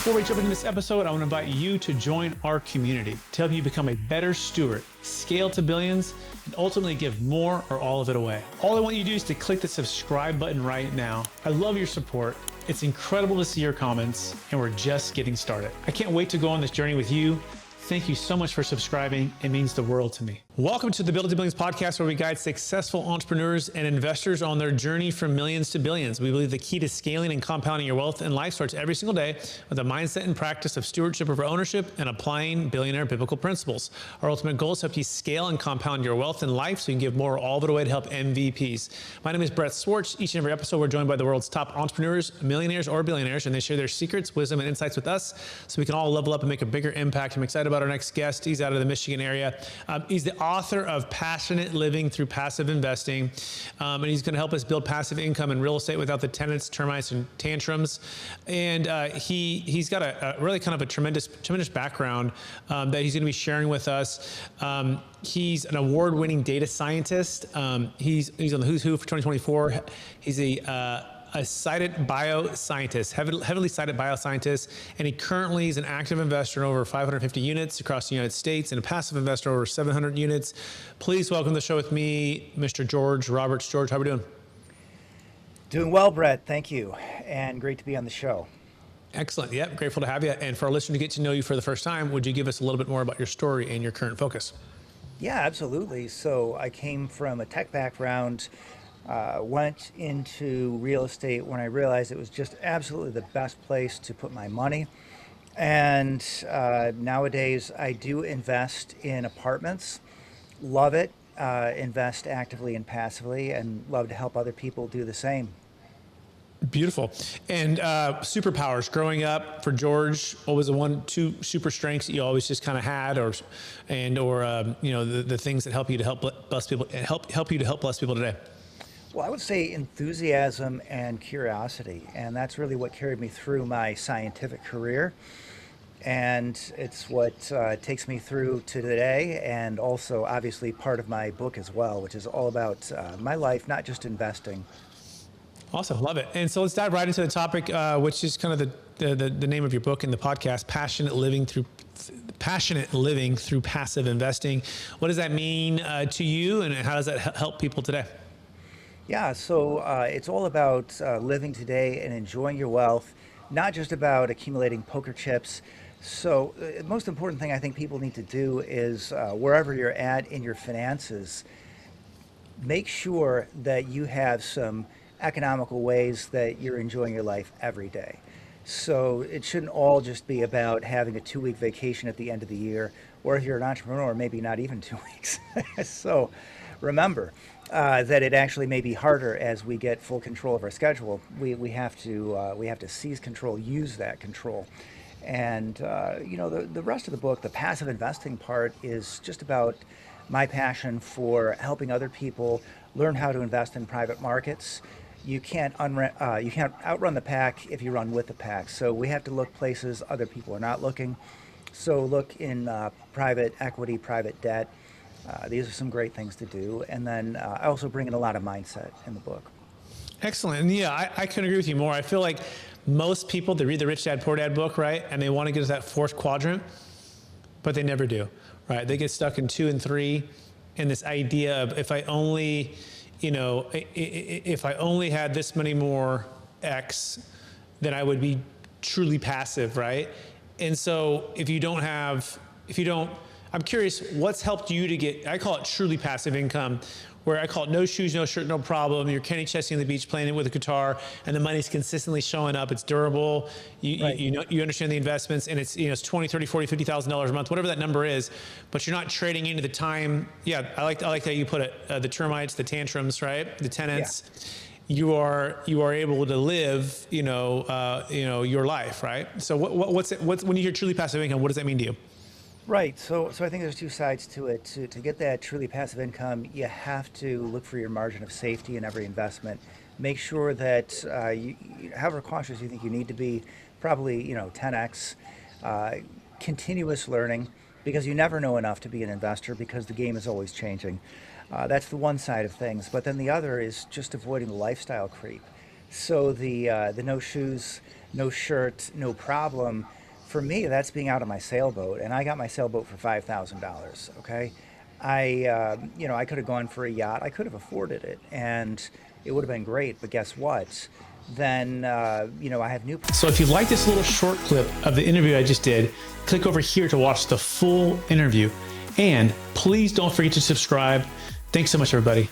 Before we jump into this episode, I want to invite you to join our community to help you become a better steward, scale to billions, and ultimately give more or all of it away. All I want you to do is to click the subscribe button right now. I love your support. It's incredible to see your comments, and we're just getting started. I can't wait to go on this journey with you. Thank you so much for subscribing. It means the world to me. Welcome to the Build to Billions podcast, where we guide successful entrepreneurs and investors on their journey from millions to billions. We believe the key to scaling and compounding your wealth and life starts every single day with a mindset and practice of stewardship over ownership and applying billionaire biblical principles. Our ultimate goal is to help you scale and compound your wealth and life so you can give more or all of it away to help MVPs. My name is Brett Swartz. Each and every episode, we're joined by the world's top entrepreneurs, millionaires, or billionaires, and they share their secrets, wisdom, and insights with us so we can all level up and make a bigger impact. I'm excited about our next guest. He's out of the Michigan area. He's the author of Passionate Living Through Passive Investing, and he's going to help us build passive income in real estate without the tenants, termites, and tantrums. And he's got a really kind of a tremendous background that he's going to be sharing with us. He's an award-winning data scientist. He's on the Who's Who for 2024. He's a cited bioscientist, heavily cited bioscientist, and he currently is an active investor in over 550 units across the United States and a passive investor over 700 units. Please welcome to the show with me, Mr. George Roberts. George, how are we doing? Doing well, Brett. Thank you, and great to be on the show. Excellent. Yep, grateful to have you. And for our listeners to get to know you for the first time, would you give us a little bit more about your story and your current focus? Yeah, absolutely. So I came from a tech background. Went into real estate when I realized it was just absolutely the best place to put my money. And nowadays I do invest in apartments, love it, invest actively and passively, and love to help other people do the same. Beautiful. And superpowers growing up for George, what was the two super strengths that you always just kind of had, or the things that help you to help bless people, help you to help bless people today? Well, I would say enthusiasm and curiosity, and that's really what carried me through my scientific career, and it's what takes me through to today, and also obviously part of my book as well, which is all about my life, not just investing. Awesome, love it. And so let's dive right into the topic, which is kind of the name of your book and the podcast, Passionate Living Through Passive Investing. What does that mean to you, and how does that help people today? Yeah, so it's all about living today and enjoying your wealth, not just about accumulating poker chips. So the most important thing I think people need to do is wherever you're at in your finances, make sure that you have some economical ways that you're enjoying your life every day. So it shouldn't all just be about having a 2-week vacation at the end of the year, or if you're an entrepreneur, maybe not even 2 weeks. So remember, that it actually may be harder as we get full control of our schedule. We have to seize control, use that control, and the rest of the book, the passive investing part, is just about my passion for helping other people learn how to invest in private markets. You can't outrun the pack if you run with the pack. So we have to look places other people are not looking. So look in private equity, private debt. These are some great things to do. And then I also bring in a lot of mindset in the book. Excellent. And yeah, I couldn't agree with you more. I feel like most people, they read the Rich Dad, Poor Dad book, right? And they want to get to that fourth quadrant, but they never do, right? They get stuck in 2 and 3 in this idea of if I only had this many more X, then I would be truly passive, right? And so I'm curious, what's helped you to get, I call it truly passive income, where I call it no shoes, no shirt, no problem. You're Kenny Chesney on the beach playing it with a guitar, and the money's consistently showing up. It's durable. You understand the investments, and it's $20, $30, $40, $50,000 a month, whatever that number is. But you're not trading into the time. Yeah, I like how you put it. The termites, the tantrums, right? The tenants. Yeah. You are able to live, your life, right? So what's when you hear truly passive income, what does that mean to you? Right. So I think there's two sides to it. To get that truly passive income, you have to look for your margin of safety in every investment. Make sure that however cautious you think you need to be, probably 10x. Continuous learning, because you never know enough to be an investor, because the game is always changing. That's the one side of things. But then the other is just avoiding the lifestyle creep. So the no shoes, no shirt, no problem. For me, that's being out of my sailboat, and I got my sailboat for $5,000. Okay, I could have gone for a yacht. I could have afforded it, and it would have been great. But guess what? Then I have new. So if you like this little short clip of the interview I just did, click over here to watch the full interview. And please don't forget to subscribe. Thanks so much, everybody.